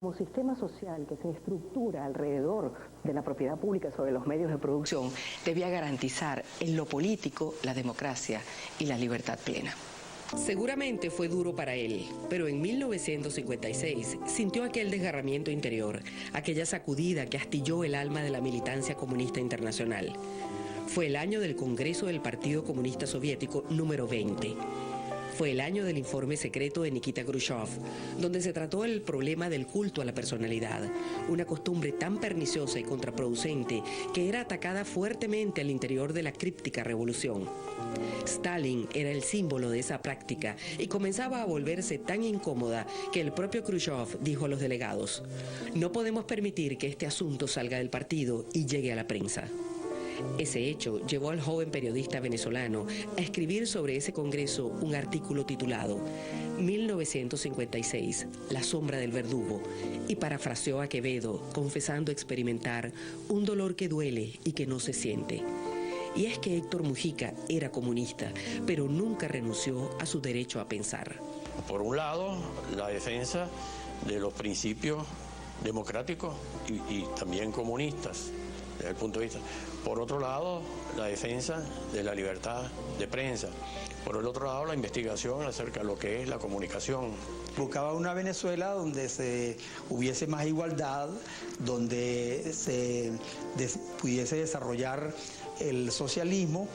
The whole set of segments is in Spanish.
Como sistema social que se estructura alrededor de la propiedad pública sobre los medios de producción, debía garantizar en lo político la democracia y la libertad plena. Seguramente fue duro para él, pero en 1956 sintió aquel desgarramiento interior, aquella sacudida que astilló el alma de la militancia comunista internacional. Fue el año del Congreso del Partido Comunista Soviético número 20. Fue el año del informe secreto de Nikita Khrushchev, donde se trató el problema del culto a la personalidad, una costumbre tan perniciosa y contraproducente que era atacada fuertemente al interior de la críptica revolución. Stalin era el símbolo de esa práctica y comenzaba a volverse tan incómoda que el propio Khrushchev dijo a los delegados: "No podemos permitir que este asunto salga del partido y llegue a la prensa". Ese hecho llevó al joven periodista venezolano a escribir sobre ese congreso un artículo titulado 1956, La sombra del verdugo, y parafraseó a Quevedo confesando experimentar un dolor que duele y que no se siente. Y es que Héctor Mujica era comunista, pero nunca renunció a su derecho a pensar. Por un lado, la defensa de los principios democráticos y también comunistas, desde el punto de vista. Por otro lado, la defensa de la libertad de prensa. Por el otro lado, la investigación acerca de lo que es la comunicación. Buscaba una Venezuela donde hubiese más igualdad, donde se pudiese desarrollar el socialismo,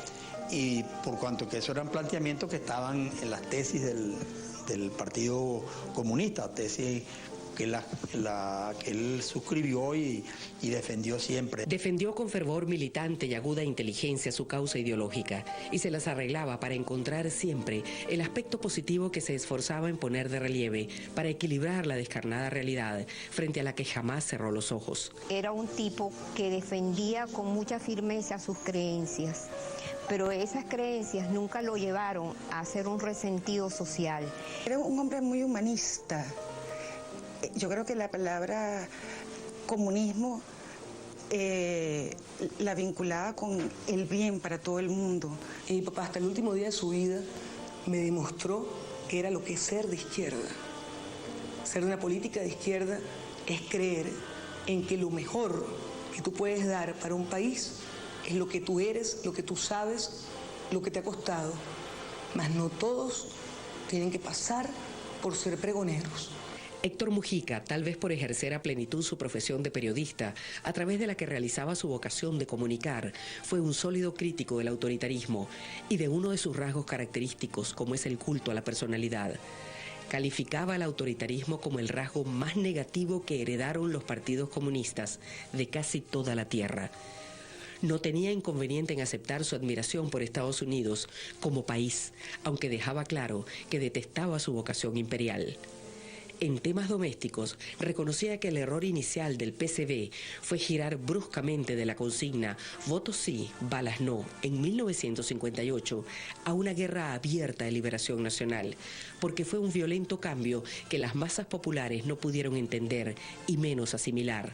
y por cuanto que eso eran planteamientos que estaban en las tesis del Partido Comunista, tesis que él suscribió y defendió siempre. Defendió con fervor militante y aguda inteligencia su causa ideológica y se las arreglaba para encontrar siempre el aspecto positivo que se esforzaba en poner de relieve para equilibrar la descarnada realidad frente a la que jamás cerró los ojos. Era un tipo que defendía con mucha firmeza sus creencias, pero esas creencias nunca lo llevaron a ser un resentido social. Era un hombre muy humanista. Yo creo que la palabra comunismo la vinculaba con el bien para todo el mundo. Y mi papá hasta el último día de su vida me demostró que era lo que es ser de izquierda. Ser de una política de izquierda es creer en que lo mejor que tú puedes dar para un país es lo que tú eres, lo que tú sabes, lo que te ha costado. Mas no todos tienen que pasar por ser pregoneros. Héctor Mujica, tal vez por ejercer a plenitud su profesión de periodista, a través de la que realizaba su vocación de comunicar, fue un sólido crítico del autoritarismo y de uno de sus rasgos característicos, como es el culto a la personalidad. Calificaba al autoritarismo como el rasgo más negativo que heredaron los partidos comunistas de casi toda la tierra. No tenía inconveniente en aceptar su admiración por Estados Unidos como país, aunque dejaba claro que detestaba su vocación imperial. En temas domésticos, reconocía que el error inicial del PCB fue girar bruscamente de la consigna votos sí, balas no, en 1958, a una guerra abierta de liberación nacional, porque fue un violento cambio que las masas populares no pudieron entender y menos asimilar.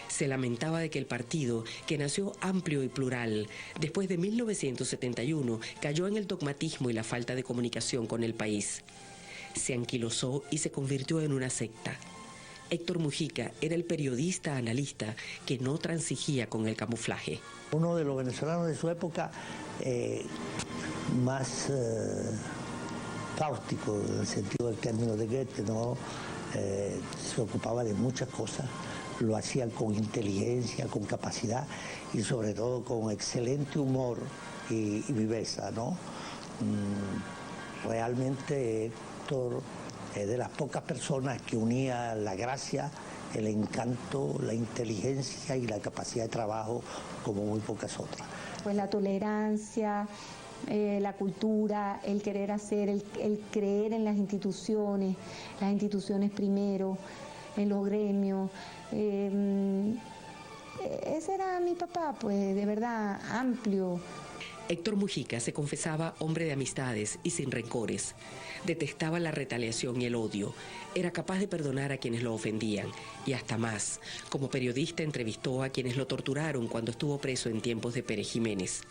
Se lamentaba de que el partido, que nació amplio y plural, después de 1971, cayó en el dogmatismo y la falta de comunicación con el país. Se anquilosó y se convirtió en una secta. Héctor Mujica era el periodista analista que no transigía con el camuflaje. Uno de los venezolanos de su época más cáustico, en el sentido del término de Goethe, ¿no? Se ocupaba de muchas cosas, lo hacía con inteligencia, con capacidad y sobre todo con excelente humor y viveza, ¿no? Realmente Héctor es de las pocas personas que unía la gracia, el encanto, la inteligencia y la capacidad de trabajo como muy pocas otras. Pues la tolerancia, la cultura, el querer hacer, el creer en las instituciones primero, en los gremios. Ese era mi papá, pues de verdad, amplio. Héctor Mujica se confesaba hombre de amistades y sin rencores. Detestaba la retaliación y el odio. Era capaz de perdonar a quienes lo ofendían y hasta más. Como periodista entrevistó a quienes lo torturaron cuando estuvo preso en tiempos de Pérez Jiménez.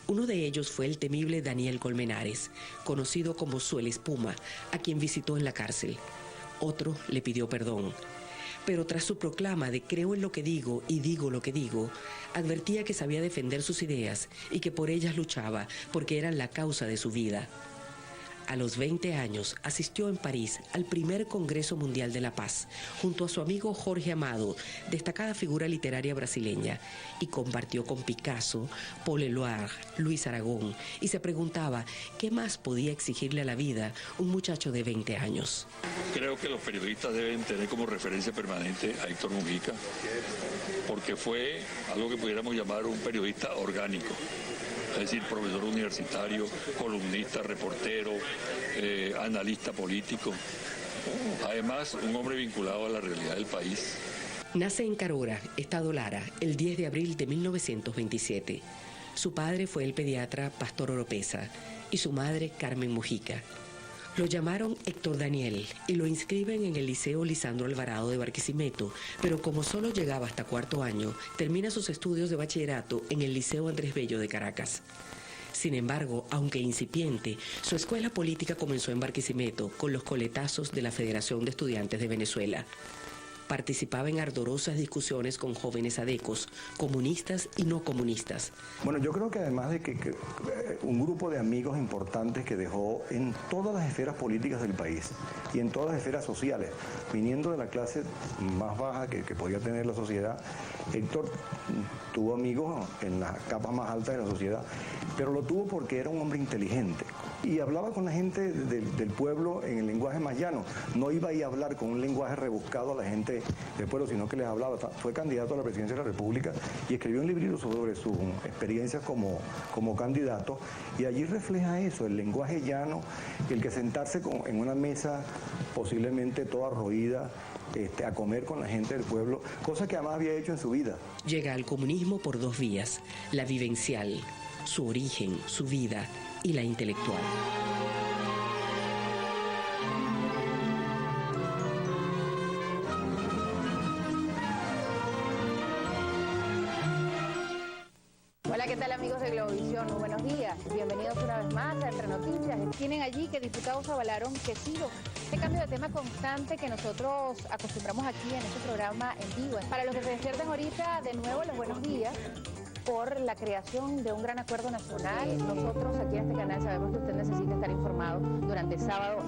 Uno de ellos fue el temible Daniel Colmenares, conocido como Suel Espuma, a quien visitó en la cárcel. Otro le pidió perdón. Pero tras su proclama de creo en lo que digo y digo lo que digo, advertía que sabía defender sus ideas y que por ellas luchaba porque eran la causa de su vida. A los 20 años asistió en París al primer Congreso Mundial de la Paz, junto a su amigo Jorge Amado, destacada figura literaria brasileña, y compartió con Picasso, Paul Eluard, Luis Aragón, y se preguntaba qué más podía exigirle a la vida un muchacho de 20 años. Creo que los periodistas deben tener como referencia permanente a Héctor Mujica, porque fue algo que pudiéramos llamar un periodista orgánico. Es decir, profesor universitario, columnista, reportero, analista político. Además, un hombre vinculado a la realidad del país. Nace en Carora, Estado Lara, el 10 de abril de 1927. Su padre fue el pediatra Pastor Oropesa y su madre Carmen Mujica. Lo llamaron Héctor Daniel y lo inscriben en el Liceo Lisandro Alvarado de Barquisimeto, pero como solo llegaba hasta cuarto año, termina sus estudios de bachillerato en el Liceo Andrés Bello de Caracas. Sin embargo, aunque incipiente, su escuela política comenzó en Barquisimeto con los coletazos de la Federación de Estudiantes de Venezuela. Participaba en ardorosas discusiones con jóvenes adecos, comunistas y no comunistas. Bueno, yo creo que además de que un grupo de amigos importantes que dejó en todas las esferas políticas del país y en todas las esferas sociales, viniendo de la clase más baja que podía tener la sociedad, Héctor tuvo amigos en las capas más altas de la sociedad, pero lo tuvo porque era un hombre inteligente y hablaba con la gente del pueblo en el lenguaje más llano. No iba a ir a hablar con un lenguaje rebuscado a la gente del pueblo, sino que les hablaba. Fue candidato a la presidencia de la República y escribió un librito sobre sus experiencias como candidato, y allí refleja eso, el lenguaje llano, el que sentarse en una mesa posiblemente toda roída, a comer con la gente del pueblo, cosa que además había hecho en su vida. Llega al comunismo por dos vías, la vivencial, su origen, su vida, y la intelectual. Hola, ¿qué tal amigos de Globovisión? Muy buenos días. Bienvenidos una vez más a Entre Noticias. Tienen allí que diputados avalaron que sigo. Este cambio de tema constante que nosotros acostumbramos aquí en este programa en vivo. Para los que se despierten ahorita, de nuevo los buenos días por la creación de un gran acuerdo nacional. Nosotros aquí en este canal sabemos que usted necesita estar informado durante el sábado.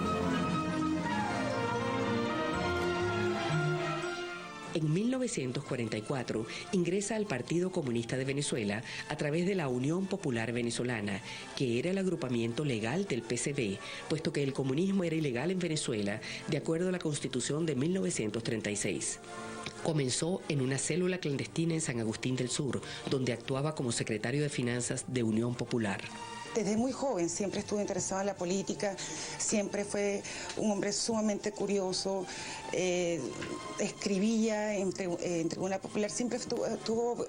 En 1944 ingresa al Partido Comunista de Venezuela a través de la Unión Popular Venezolana, que era el agrupamiento legal del PCV, puesto que el comunismo era ilegal en Venezuela de acuerdo a la Constitución de 1936. Comenzó en una célula clandestina en San Agustín del Sur, donde actuaba como secretario de Finanzas de Unión Popular. Desde muy joven siempre estuve interesado en la política, siempre fue un hombre sumamente curioso, escribía en Tribuna Popular, siempre estuvo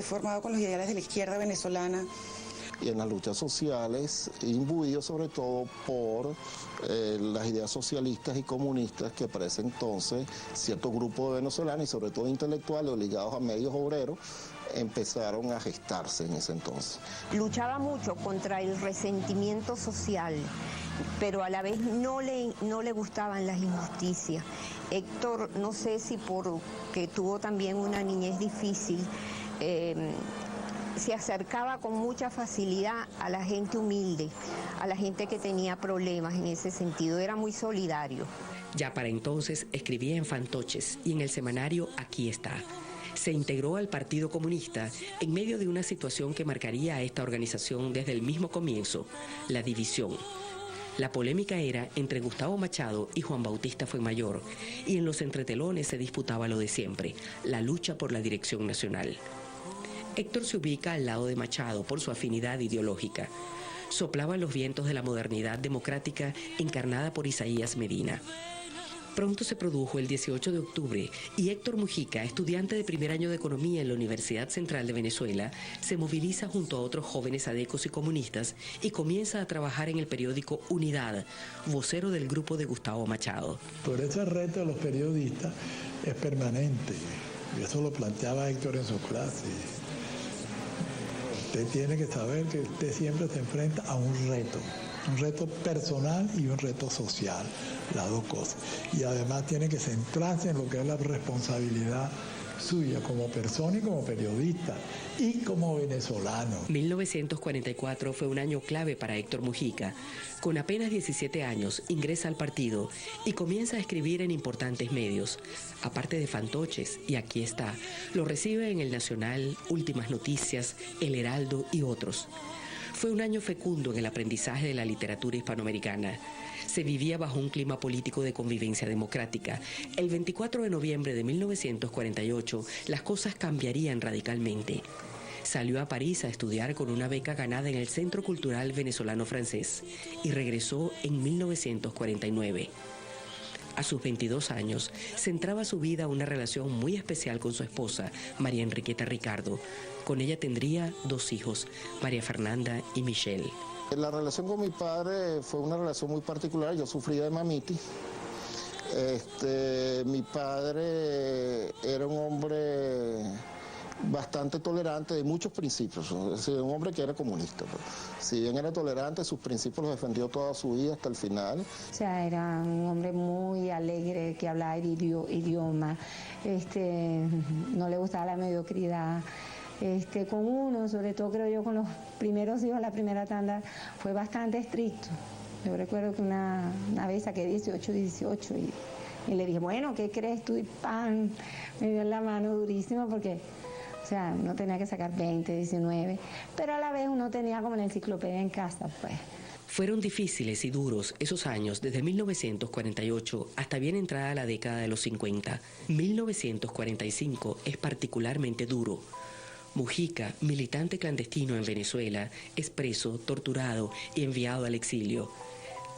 formado con los ideales de la izquierda venezolana. Y en las luchas sociales, imbuido sobre todo por las ideas socialistas y comunistas que para ese entonces cierto grupo de venezolanos y sobre todo intelectuales ligados a medios obreros empezaron a gestarse en ese entonces. Luchaba mucho contra el resentimiento social, pero a la vez no le gustaban las injusticias. Héctor, no sé si porque tuvo también una niñez difícil, se acercaba con mucha facilidad a la gente humilde, a la gente que tenía problemas en ese sentido, era muy solidario. Ya para entonces escribía en fantoches y en el semanario Aquí está. Se integró al Partido Comunista en medio de una situación que marcaría a esta organización desde el mismo comienzo, la división. La polémica era entre Gustavo Machado y Juan Bautista Fuenmayor, y en los entretelones se disputaba lo de siempre, la lucha por la dirección nacional. Héctor se ubica al lado de Machado por su afinidad ideológica. Soplaban los vientos de la modernidad democrática encarnada por Isaías Medina. Pronto se produjo el 18 de octubre y Héctor Mujica, estudiante de primer año de Economía en la Universidad Central de Venezuela, se moviliza junto a otros jóvenes adecos y comunistas y comienza a trabajar en el periódico Unidad, vocero del grupo de Gustavo Machado. Por ese reto de los periodistas es permanente, y eso lo planteaba Héctor en su clase. Usted tiene que saber que usted siempre se enfrenta a un reto personal y un reto social. las dos cosas. Y además tiene que centrarse en lo que es la responsabilidad suya como persona y como periodista y como venezolano. 1944 fue un año clave para Héctor Mujica. Con apenas 17 años ingresa al partido y comienza a escribir en importantes medios. Aparte de fantoches, y aquí está, lo recibe en El Nacional, Últimas Noticias, El Heraldo y otros. Fue un año fecundo en el aprendizaje de la literatura hispanoamericana. Se vivía bajo un clima político de convivencia democrática. El 24 de noviembre de 1948, las cosas cambiarían radicalmente. Salió a París a estudiar con una beca ganada en el Centro Cultural Venezolano-Francés y regresó en 1949. A sus 22 años, centraba su vida una relación muy especial con su esposa, María Enriqueta Ricardo. Con ella tendría 2 hijos, María Fernanda y Michelle. La relación con mi padre fue una relación muy particular. Yo sufría de mamitis. Mi padre era un hombre bastante tolerante de muchos principios, es decir, un hombre que era comunista. Si bien era tolerante, sus principios los defendió toda su vida hasta el final. O sea, era un hombre muy alegre, que hablaba el idioma, no le gustaba la mediocridad. Con uno, sobre todo creo yo con los primeros hijos, la primera tanda, fue bastante estricto. Yo recuerdo que una vez saqué 18 y le dije, bueno, ¿qué crees tú? Y ¡pam! Me dio en la mano durísimo porque, o sea, uno tenía que sacar 20, 19, pero a la vez uno tenía como la enciclopedia en casa, pues. Fueron difíciles y duros esos años desde 1948 hasta bien entrada la década de los 50. 1945 es particularmente duro. Mujica, militante clandestino en Venezuela, es preso, torturado y enviado al exilio.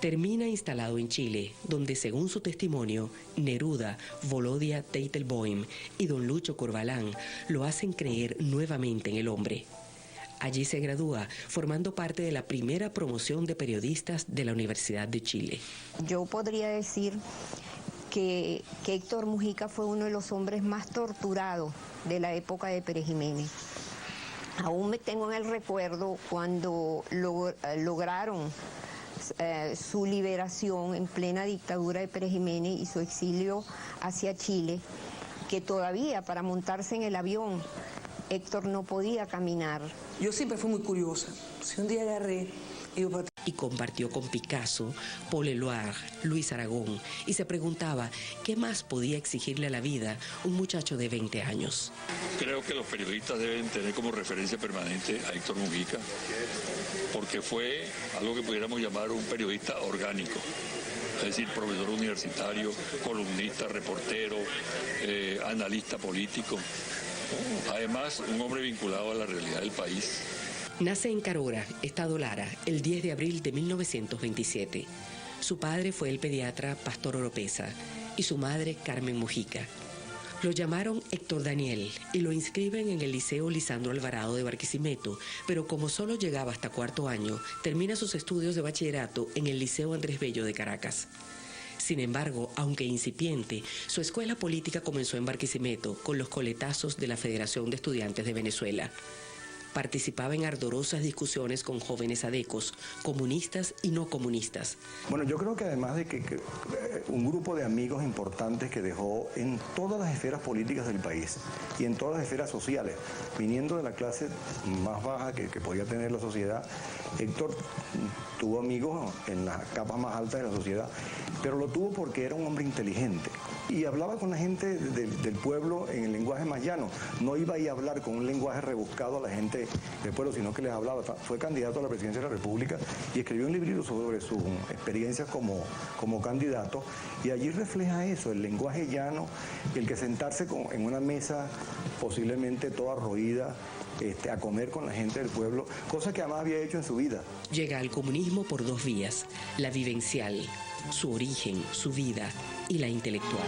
Termina instalado en Chile, donde según su testimonio, Neruda, Volodya Teitelboim y don Lucho Corvalán lo hacen creer nuevamente en el hombre. Allí se gradúa, formando parte de la primera promoción de periodistas de la Universidad de Chile. Yo podría decir que Héctor Mujica fue uno de los hombres más torturados de la época de Pérez Jiménez. Aún me tengo en el recuerdo cuando lograron su liberación en plena dictadura de Pérez Jiménez y su exilio hacia Chile, que todavía para montarse en el avión Héctor no podía caminar. Yo siempre fui muy curiosa. Si un día agarré y compartió con Picasso, Paul Eluard, Luis Aragón, y se preguntaba qué más podía exigirle a la vida un muchacho de 20 años. Creo que los periodistas deben tener como referencia permanente a Héctor Mujica, porque fue algo que pudiéramos llamar un periodista orgánico. Es decir, profesor universitario, columnista, reportero, analista político. Además, un hombre vinculado a la realidad del país. Nace en Carora, Estado Lara, el 10 de abril de 1927. Su padre fue el pediatra Pastor Oropesa y su madre Carmen Mujica. Lo llamaron Héctor Daniel y lo inscriben en el Liceo Lisandro Alvarado de Barquisimeto, pero como solo llegaba hasta 4º año, termina sus estudios de bachillerato en el Liceo Andrés Bello de Caracas. Sin embargo, aunque incipiente, su escuela política comenzó en Barquisimeto con los coletazos de la Federación de Estudiantes de Venezuela. Participaba en ardorosas discusiones con jóvenes adecos, comunistas y no comunistas. Bueno, yo creo que además de que un grupo de amigos importantes que dejó en todas las esferas políticas del país y en todas las esferas sociales, viniendo de la clase más baja que podía tener la sociedad, Héctor tuvo amigos en las capas más altas de la sociedad, pero lo tuvo porque era un hombre inteligente y hablaba con la gente del pueblo en el lenguaje más llano. No iba a ir a hablar con un lenguaje rebuscado a la gente del pueblo, sino que les hablaba. Fue candidato a la presidencia de la República y escribió un librito sobre sus experiencias como candidato, y allí refleja eso, el lenguaje llano, el que sentarse en una mesa posiblemente toda roída, a comer con la gente del pueblo, cosa que además había hecho en su vida. Llega al comunismo por 2 vías, la vivencial, su origen, su vida, y la intelectual.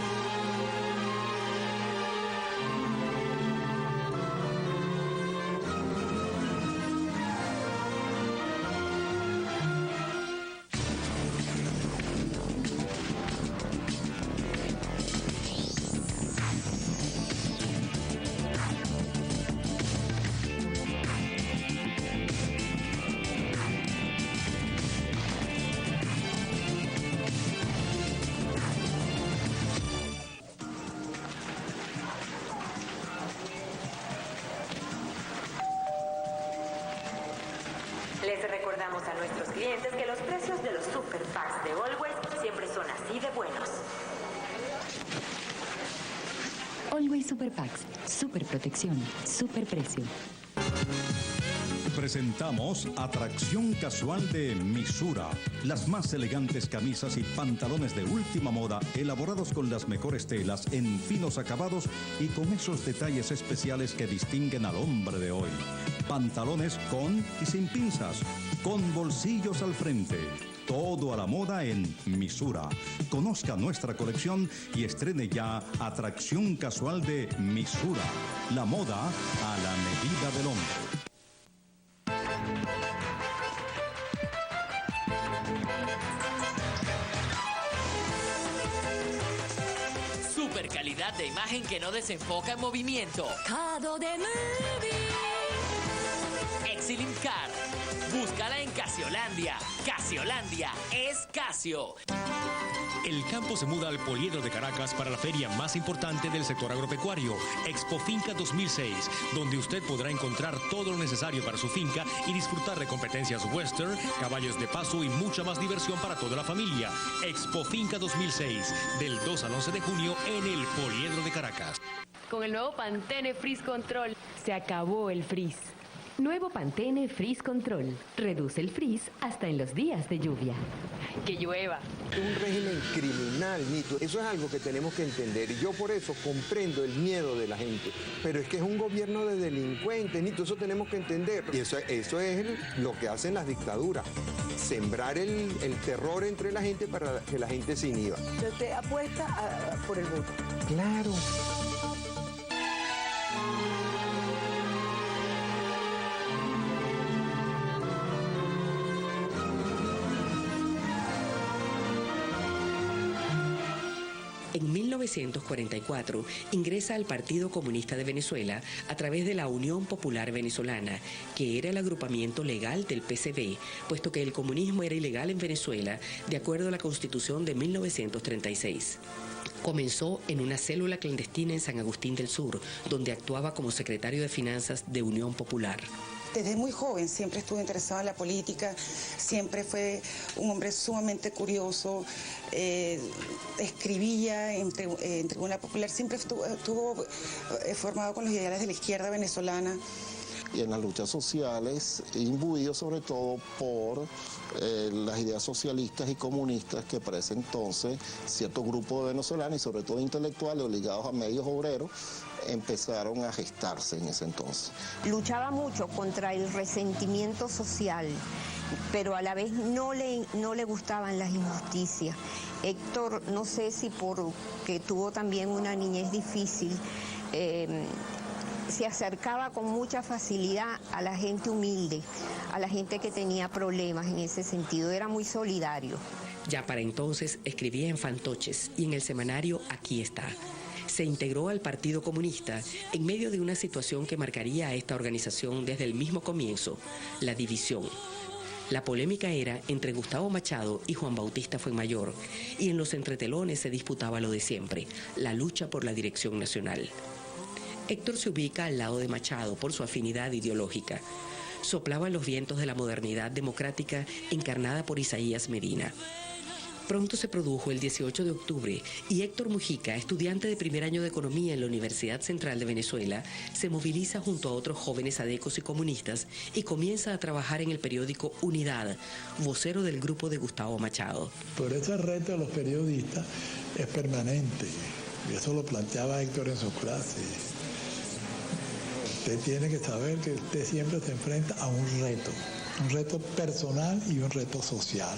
Les recordamos a nuestros clientes que los precios de los super packs de Always siempre son así de buenos. Always Super Packs, super protección, super precio. Presentamos Atracción Casual de Misura. Las más elegantes camisas y pantalones de última moda, elaborados con las mejores telas, en finos acabados y con esos detalles especiales que distinguen al hombre de hoy. Pantalones con y sin pinzas, con bolsillos al frente. Todo a la moda en Misura. Conozca nuestra colección y estrene ya Atracción Casual de Misura. La moda a la medida del hombre. Super calidad de imagen que no desenfoca en movimiento. Cado de Movie. Exilim Car. Búscala en Casiolandia. Casiolandia es Casio. El campo se muda al Poliedro de Caracas para la feria más importante del sector agropecuario, Expo Finca 2006, donde usted podrá encontrar todo lo necesario para su finca y disfrutar de competencias western, caballos de paso y mucha más diversión para toda la familia. Expo Finca 2006, del 2 al 11 de junio en el Poliedro de Caracas. Con el nuevo Pantene Freeze Control, se acabó el frizz. Nuevo Pantene Freeze Control. Reduce el frizz hasta en los días de lluvia. Que llueva. Un régimen criminal, Nito. Eso es algo que tenemos que entender. Y yo por eso comprendo el miedo de la gente. Pero es que es un gobierno de delincuentes, Nito. Eso tenemos que entender. Y eso es lo que hacen las dictaduras. Sembrar el terror entre la gente para que la gente se inhiba. Usted apuesta por el voto. Claro. En 1944 ingresa al Partido Comunista de Venezuela a través de la Unión Popular Venezolana, que era el agrupamiento legal del PCV, puesto que el comunismo era ilegal en Venezuela de acuerdo a la Constitución de 1936. Comenzó en una célula clandestina en San Agustín del Sur, donde actuaba como secretario de Finanzas de Unión Popular. Desde muy joven siempre estuvo interesado en la política, siempre fue un hombre sumamente curioso, escribía en Tribuna Popular, siempre estuvo formado con los ideales de la izquierda venezolana. Y en las luchas sociales, imbuido sobre todo por las ideas socialistas y comunistas que para ese entonces ciertos grupos de venezolanos y sobre todo intelectuales ligados a medios obreros empezaron a gestarse en ese entonces. Luchaba mucho contra el resentimiento social, pero a la vez no le gustaban las injusticias. Héctor, no sé si porque tuvo también una niñez difícil, se acercaba con mucha facilidad a la gente humilde, a la gente que tenía problemas en ese sentido, era muy solidario. Ya para entonces escribía en fantoches y en el semanario Aquí está. Se integró al Partido Comunista en medio de una situación que marcaría a esta organización desde el mismo comienzo, la división. La polémica era entre Gustavo Machado y Juan Bautista Fuenmayor, y en los entretelones se disputaba lo de siempre, la lucha por la dirección nacional. Héctor se ubica al lado de Machado por su afinidad ideológica. Soplaban los vientos de la modernidad democrática encarnada por Isaías Medina. Pronto se produjo el 18 de octubre y Héctor Mujica, estudiante de primer año de Economía en la Universidad Central de Venezuela, se moviliza junto a otros jóvenes adecos y comunistas y comienza a trabajar en el periódico Unidad, vocero del grupo de Gustavo Machado. Por ese reto de los periodistas es permanente, y eso lo planteaba Héctor en su clase. Usted tiene que saber que usted siempre se enfrenta a un reto personal y un reto social,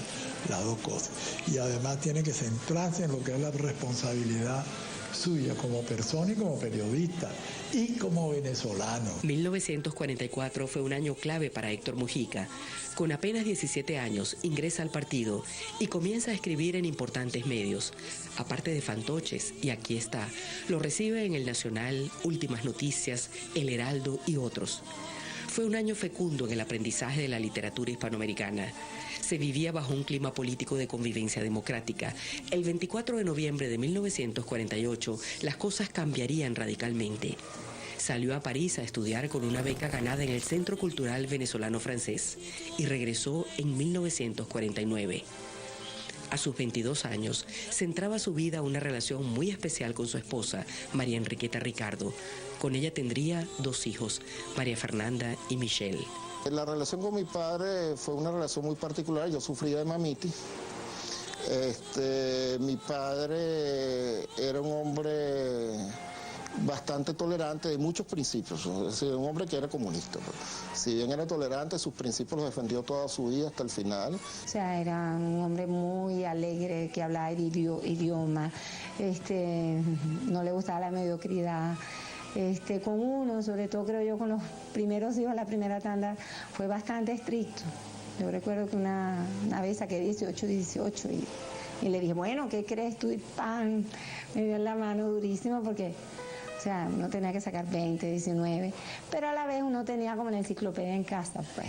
las dos cosas. Y además tiene que centrarse en lo que es la responsabilidad suya como persona y como periodista y como venezolano. 1944 fue un año clave para Héctor Mujica. Con apenas 17 años ingresa al partido y comienza a escribir en importantes medios. Aparte de fantoches, y Aquí está, lo recibe en El Nacional, Últimas Noticias, El Heraldo y otros. Fue un año fecundo en el aprendizaje de la literatura hispanoamericana. Se vivía bajo un clima político de convivencia democrática. El 24 de noviembre de 1948, las cosas cambiarían radicalmente. Salió a París a estudiar con una beca ganada en el Centro Cultural Venezolano-Francés y regresó en 1949. A sus 22 años, centraba su vida una relación muy especial con su esposa, María Enriqueta Ricardo. Con ella tendría 2 hijos, María Fernanda y Michelle. La relación con mi padre fue una relación muy particular. Yo sufría de mamitis. Mi padre era un hombre bastante tolerante de muchos principios, es decir, un hombre que era comunista. Si bien era tolerante, sus principios los defendió toda su vida hasta el final. O sea, era un hombre muy alegre, que hablaba idioma, no le gustaba la mediocridad. Con uno, sobre todo creo yo con los primeros hijos, la primera tanda, fue bastante estricto. Yo recuerdo que una vez saqué 18 y le dije, bueno, ¿qué crees tú? Y ¡pam! Me dio en la mano durísimo porque... O sea, uno tenía que sacar 20, 19, pero a la vez uno tenía como la enciclopedia en casa, pues.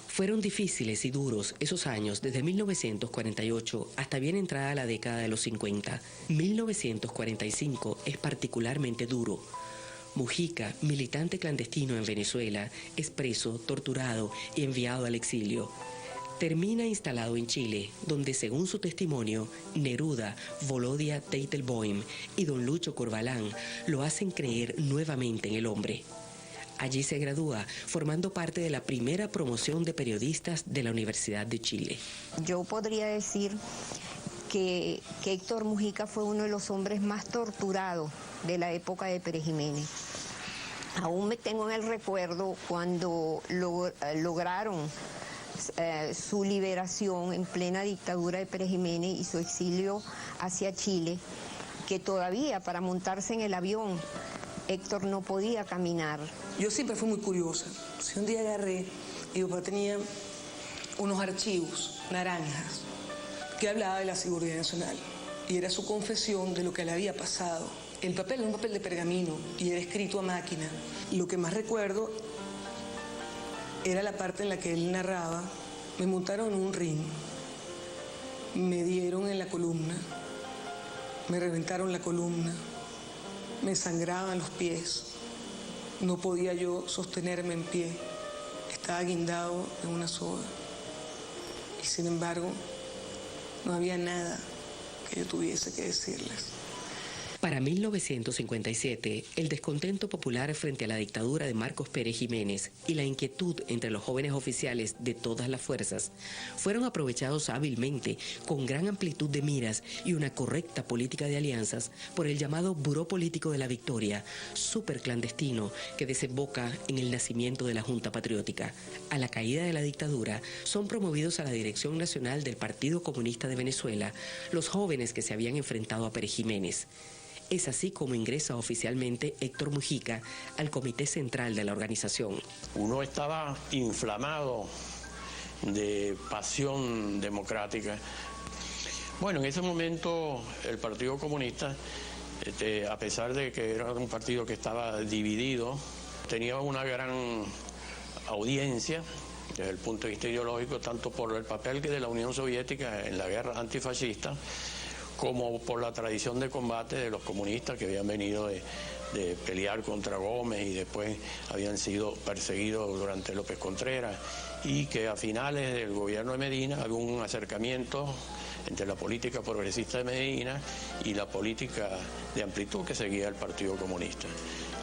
Fueron difíciles y duros esos años desde 1948 hasta bien entrada la década de los 50. 1945 es particularmente duro. Mujica, militante clandestino en Venezuela, es preso, torturado y enviado al exilio. Termina instalado en Chile, donde según su testimonio, Neruda, Volodya Teitelboim y don Lucho Corbalán lo hacen creer nuevamente en el hombre. Allí se gradúa, formando parte de la primera promoción de periodistas de la Universidad de Chile. Yo podría decir que Héctor Mujica fue uno de los hombres más torturados de la época de Pérez Jiménez. Aún me tengo en el recuerdo cuando lograron su liberación en plena dictadura de Pérez Jiménez y su exilio hacia Chile, que todavía para montarse en el avión Héctor no podía caminar. Yo siempre fui muy curiosa. Si un día agarré, y mi papá tenía unos archivos naranjas que hablaba de la seguridad nacional y era su confesión de lo que le había pasado. El papel era un papel de pergamino y era escrito a máquina. Lo que más recuerdo era la parte en la que él narraba: me montaron en un ring, me dieron en la columna, me reventaron la columna, me sangraban los pies, no podía yo sostenerme en pie, estaba guindado en una soga y sin embargo no había nada que yo tuviese que decirles. Para 1957, el descontento popular frente a la dictadura de Marcos Pérez Jiménez y la inquietud entre los jóvenes oficiales de todas las fuerzas fueron aprovechados hábilmente, con gran amplitud de miras y una correcta política de alianzas, por el llamado Buró Político de la Victoria, superclandestino que desemboca en el nacimiento de la Junta Patriótica. A la caída de la dictadura, son promovidos a la dirección nacional del Partido Comunista de Venezuela los jóvenes que se habían enfrentado a Pérez Jiménez. Es así como ingresa oficialmente Héctor Mujica al Comité Central de la organización. Uno estaba inflamado de pasión democrática. Bueno, en ese momento el Partido Comunista, a pesar de que era un partido que estaba dividido, tenía una gran audiencia desde el punto de vista ideológico, tanto por el papel que de la Unión Soviética en la guerra antifascista, como por la tradición de combate de los comunistas que habían venido de pelear contra Gómez y después habían sido perseguidos durante López Contreras, y que a finales del gobierno de Medina había un acercamiento entre la política progresista de Medina y la política de amplitud que seguía el Partido Comunista.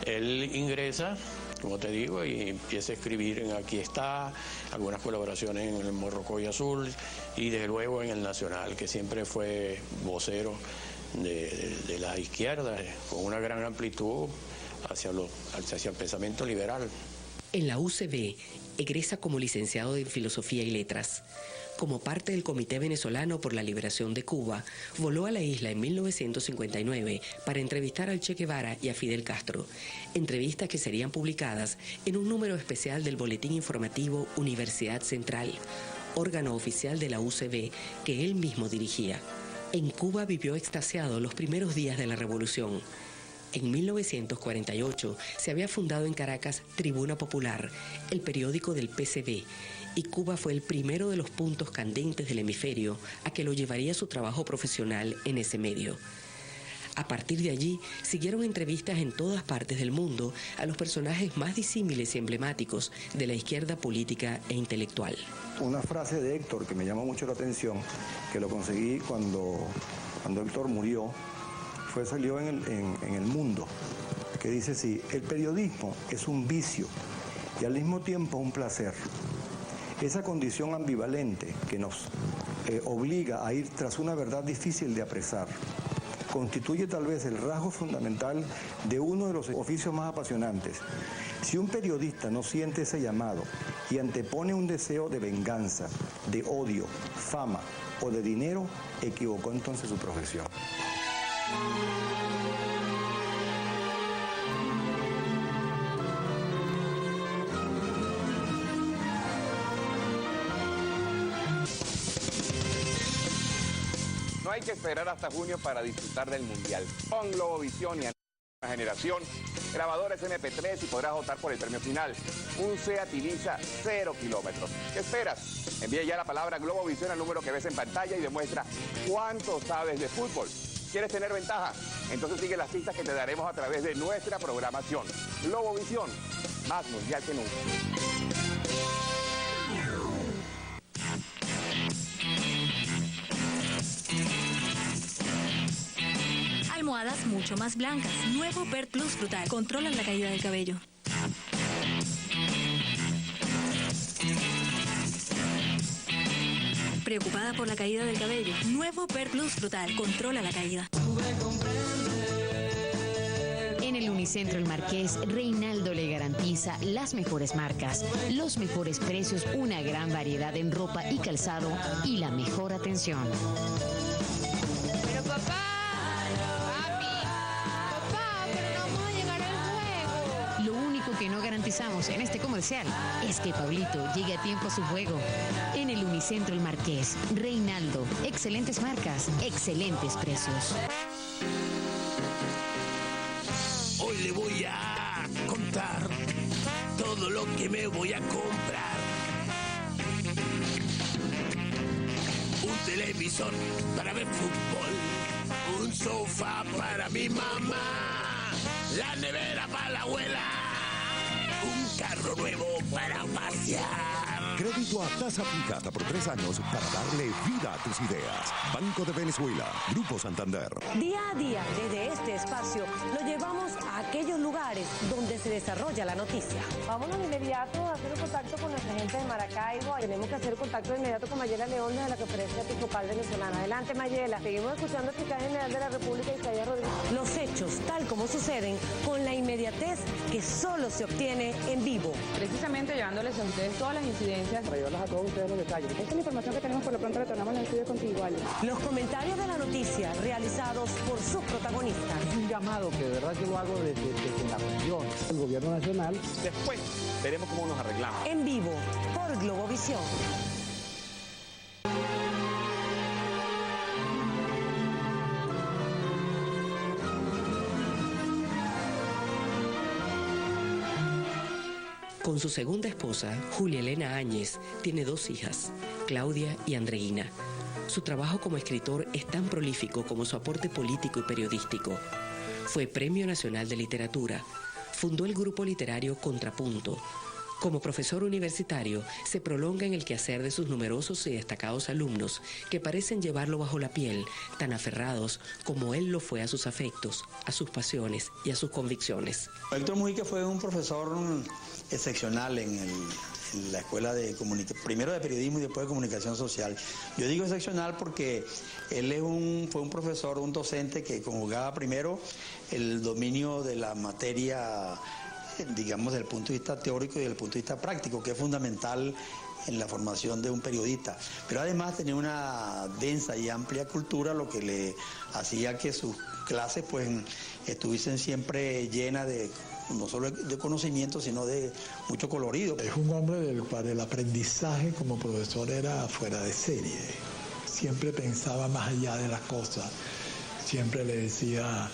Él ingresa, como te digo, y empieza a escribir en Aquí Está, algunas colaboraciones en el Morrocoy Azul y desde luego en el Nacional, que siempre fue vocero de la izquierda, con una gran amplitud hacia el pensamiento liberal. En la UCB egresa como licenciado en Filosofía y Letras. Como parte del Comité Venezolano por la Liberación de Cuba, voló a la isla en 1959 para entrevistar al Che Guevara y a Fidel Castro, entrevistas que serían publicadas en un número especial del Boletín Informativo Universidad Central, órgano oficial de la UCB que él mismo dirigía. En Cuba vivió extasiado los primeros días de la Revolución. En 1948 se había fundado en Caracas Tribuna Popular, el periódico del PCB, y Cuba fue el primero de los puntos candentes del hemisferio a que lo llevaría su trabajo profesional en ese medio. A partir de allí, siguieron entrevistas en todas partes del mundo a los personajes más disímiles y emblemáticos de la izquierda política e intelectual. Una frase de Héctor que me llamó mucho la atención, que lo conseguí cuando Héctor murió, salió en el Mundo, que dice así: el periodismo es un vicio y al mismo tiempo un placer. Esa condición ambivalente que nos obliga a ir tras una verdad difícil de apresar constituye tal vez el rasgo fundamental de uno de los oficios más apasionantes. Si un periodista no siente ese llamado y antepone un deseo de venganza, de odio, fama o de dinero, equivocó entonces su profesión. No hay que esperar hasta junio para disfrutar del Mundial. Con Globovisión y una generación, grabadores MP3 y podrás votar por el premio final. Un Seat Ibiza 0 kilómetros. ¿Qué esperas? Envía ya la palabra Globovisión al número que ves en pantalla y demuestra cuánto sabes de fútbol. ¿Quieres tener ventaja? Entonces sigue las pistas que te daremos a través de nuestra programación. Globovisión, más mundial que nunca. Almohadas mucho más blancas. Nuevo Vert Plus Frutal. Controlan la caída del cabello. ¿Preocupada por la caída del cabello? Nuevo Vert Plus Frutal. Controla la caída. En el Unicentro El Marqués, Reinaldo le garantiza las mejores marcas, los mejores precios, una gran variedad en ropa y calzado y la mejor atención. Pero papá, pero no vamos a llegar al juego. Lo único que no garantizamos en este comercial es que Pablito llegue a tiempo a su juego. En el Unicentro El Marqués, Reinaldo, excelentes marcas, excelentes precios. Hoy le voy a contar todo lo que me voy a comprar. Un televisor para ver fútbol, un sofá para mi mamá, la nevera para la abuela, un carro nuevo para pasear. Crédito a tasa fija hasta por 3 años para darle vida a tus ideas. Banco de Venezuela, Grupo Santander. Día a día, desde este espacio, lo llevamos a aquellos lugares donde se desarrolla la noticia. Vámonos de inmediato a hacer un contacto con nuestra gente de Maracaibo. Tenemos que hacer contacto de inmediato con Mayela León de la Conferencia Episcopal Venezolana. Adelante, Mayela. Seguimos escuchando al fiscal general de la República, Isaías Rodríguez. Los hechos, tal como suceden, con la inmediatez que solo se obtiene en vivo. Precisamente llevándoles a ustedes todas las incidencias. Para llevarlas a todos ustedes los detalles. Esta es la información que tenemos, por lo pronto retornamos al estudio contigo, Ale. Los comentarios de la noticia realizados por sus protagonistas. Es un llamado que de verdad yo lo hago desde la región. El gobierno nacional. Después veremos cómo nos arreglamos. En vivo, por Globovisión. Con su segunda esposa, Julia Elena Áñez, tiene 2 hijas, Claudia y Andreina. Su trabajo como escritor es tan prolífico como su aporte político y periodístico. Fue Premio Nacional de Literatura. Fundó el grupo literario Contrapunto. Como profesor universitario, se prolonga en el quehacer de sus numerosos y destacados alumnos que parecen llevarlo bajo la piel, tan aferrados como él lo fue a sus afectos, a sus pasiones y a sus convicciones. Héctor Mujica fue un profesor excepcional en la escuela primero de periodismo y después de comunicación social. Yo digo excepcional porque él fue un profesor, un docente que conjugaba primero el dominio de la materia, digamos, desde el punto de vista teórico y desde el punto de vista práctico, que es fundamental en la formación de un periodista. Pero además tenía una densa y amplia cultura, lo que le hacía que sus clases pues estuviesen siempre llenas de no solo de conocimiento, sino de mucho colorido. Es un hombre del cual el aprendizaje como profesor era fuera de serie. Siempre pensaba más allá de las cosas. Siempre le decía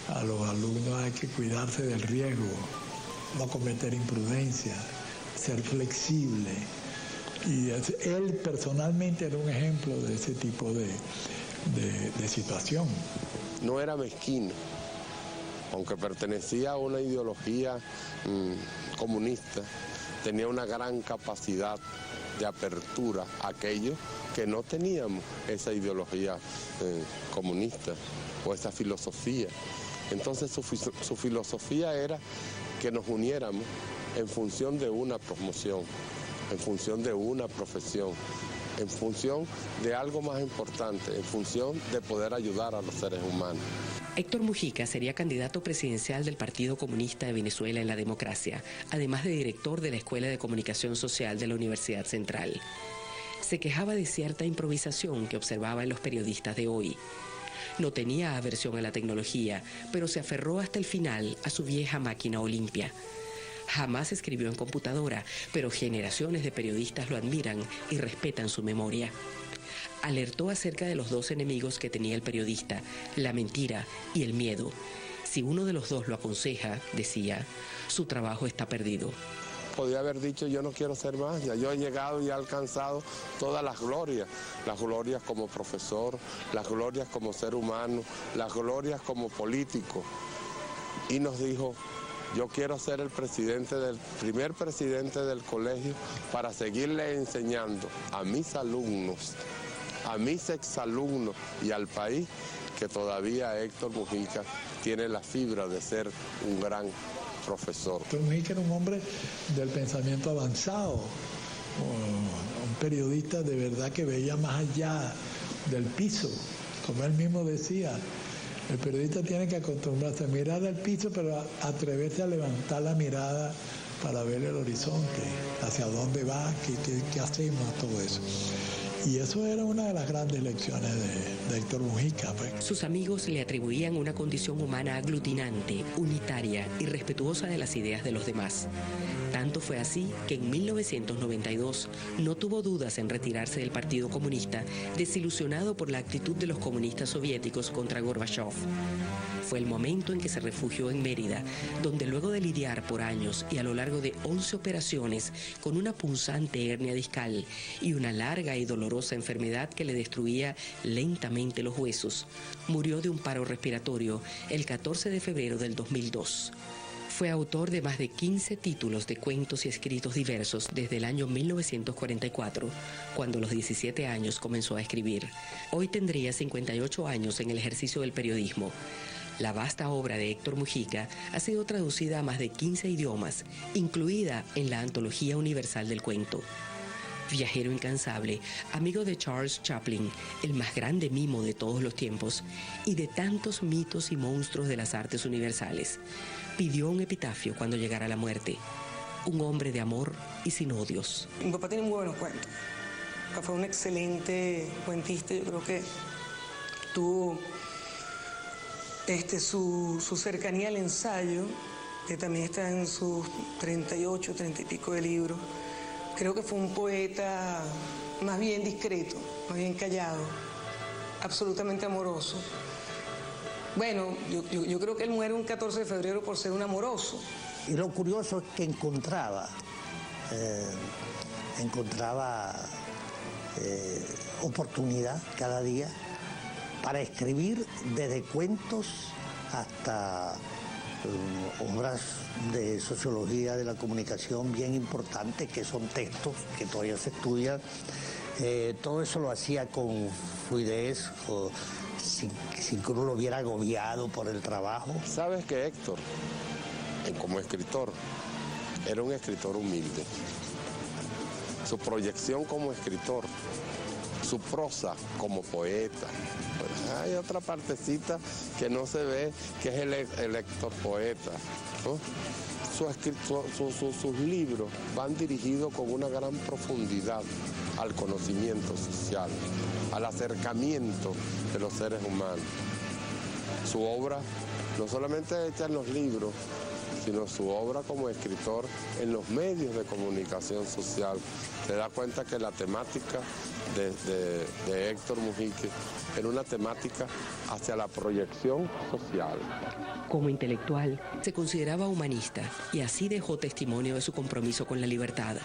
a los alumnos: hay que cuidarse del riesgo, no cometer imprudencia, ser flexible. Y él personalmente era un ejemplo de ese tipo de situación. no era mezquino, aunque pertenecía a una ideología comunista, tenía una gran capacidad de apertura a aquellos que no teníamos esa ideología comunista o esa filosofía. Entonces su filosofía era que nos uniéramos en función de una promoción, en función de una profesión, en función de algo más importante, en función de poder ayudar a los seres humanos. Héctor Mujica sería candidato presidencial del Partido Comunista de Venezuela en la democracia, además de director de la Escuela de Comunicación Social de la Universidad Central. Se quejaba de cierta improvisación que observaba en los periodistas de hoy. No tenía aversión a la tecnología, pero se aferró hasta el final a su vieja máquina Olimpia. Jamás escribió en computadora, pero generaciones de periodistas lo admiran y respetan su memoria. Alertó acerca de los dos enemigos que tenía el periodista, la mentira y el miedo. Si uno de los dos lo aconseja, decía, su trabajo está perdido. Podía haber dicho, yo no quiero ser más, ya yo he llegado y he alcanzado todas las glorias como profesor, las glorias como ser humano, las glorias como político. Y nos dijo, yo quiero ser el primer presidente del colegio para seguirle enseñando a mis alumnos, a mis exalumnos y al país que todavía Héctor Mujica tiene la fibra de ser un gran profesor. Héctor Mujica era un hombre del pensamiento avanzado, un periodista de verdad que veía más allá del piso, como él mismo decía. El periodista tiene que acostumbrarse a mirar al piso, pero atreverse a levantar la mirada para ver el horizonte, hacia dónde va, qué hacemos, todo eso. Y eso era una de las grandes lecciones de Héctor Mujica. Pues. Sus amigos le atribuían una condición humana aglutinante, unitaria y respetuosa de las ideas de los demás. Tanto fue así que en 1992 no tuvo dudas en retirarse del Partido Comunista, desilusionado por la actitud de los comunistas soviéticos contra Gorbachov. Fue el momento en que se refugió en Mérida, donde luego de lidiar por años y a lo largo de 11 operaciones con una punzante hernia discal y una larga y dolorosa enfermedad que le destruía lentamente los huesos, murió de un paro respiratorio el 14 de febrero del 2002. Fue autor de más de 15 títulos de cuentos y escritos diversos desde el año 1944, cuando a los 17 años comenzó a escribir. Hoy tendría 58 años en el ejercicio del periodismo. La vasta obra de Héctor Mujica ha sido traducida a más de 15 idiomas, incluida en la Antología Universal del Cuento. Viajero incansable, amigo de Charles Chaplin, el más grande mimo de todos los tiempos, y de tantos mitos y monstruos de las artes universales, pidió un epitafio cuando llegara la muerte. Un hombre de amor y sin odios. Mi papá tiene muy buenos cuentos. Mi papá fue un excelente cuentista. Yo creo que tuvo su cercanía al ensayo, que también está en sus 38, 30 y pico de libros. Creo que fue un poeta más bien discreto, más bien callado, absolutamente amoroso. Bueno, yo creo que él muere un 14 de febrero por ser un amoroso. Y lo curioso es que encontraba oportunidad cada día para escribir desde cuentos hasta obras de sociología de la comunicación bien importantes, que son textos que todavía se estudian. Todo eso lo hacía con fluidez, sin que uno lo viera agobiado por el trabajo. Sabes que Héctor, como escritor, era un escritor humilde. Su proyección como escritor, su prosa como poeta. Pues hay otra partecita que no se ve, que es el Héctor poeta, ¿no? Sus libros van dirigidos con una gran profundidad al conocimiento social, al acercamiento de los seres humanos. Su obra no solamente hecha en los libros, sino su obra como escritor en los medios de comunicación social. Se da cuenta que la temática de Héctor Mujica era una temática hacia la proyección social. Como intelectual, se consideraba humanista y así dejó testimonio de su compromiso con la libertad.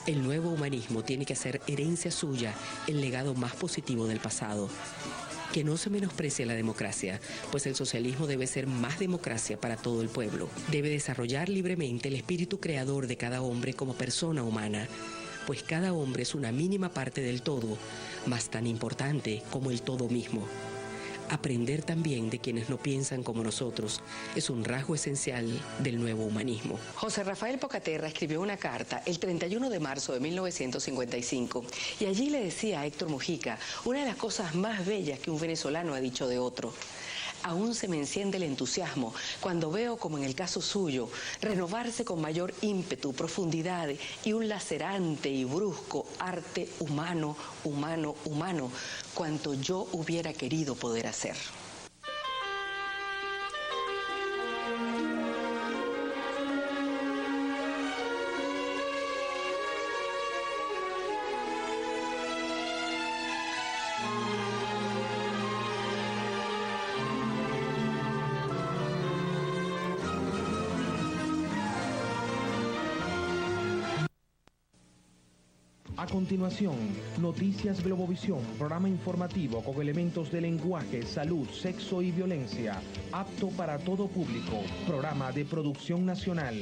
El nuevo humanismo tiene que hacer herencia suya el legado más positivo del pasado, que Que no se menosprecie la democracia, pues el socialismo debe ser más democracia para todo el pueblo. Debe desarrollar libremente el espíritu creador de cada hombre como persona humana, pues cada hombre es una mínima parte del todo, mas tan importante como el todo mismo. Aprender también de quienes no piensan como nosotros es un rasgo esencial del nuevo humanismo. José Rafael Pocaterra escribió una carta el 31 de marzo de 1955 y allí le decía a Héctor Mujica una de las cosas más bellas que un venezolano ha dicho de otro. Aún se me enciende el entusiasmo cuando veo, como en el caso suyo, renovarse con mayor ímpetu, profundidad y un lacerante y brusco arte humano, humano, humano, cuanto yo hubiera querido poder hacer. A continuación, Noticias Globovisión, programa informativo con elementos de lenguaje, salud, sexo y violencia, apto para todo público, programa de producción nacional.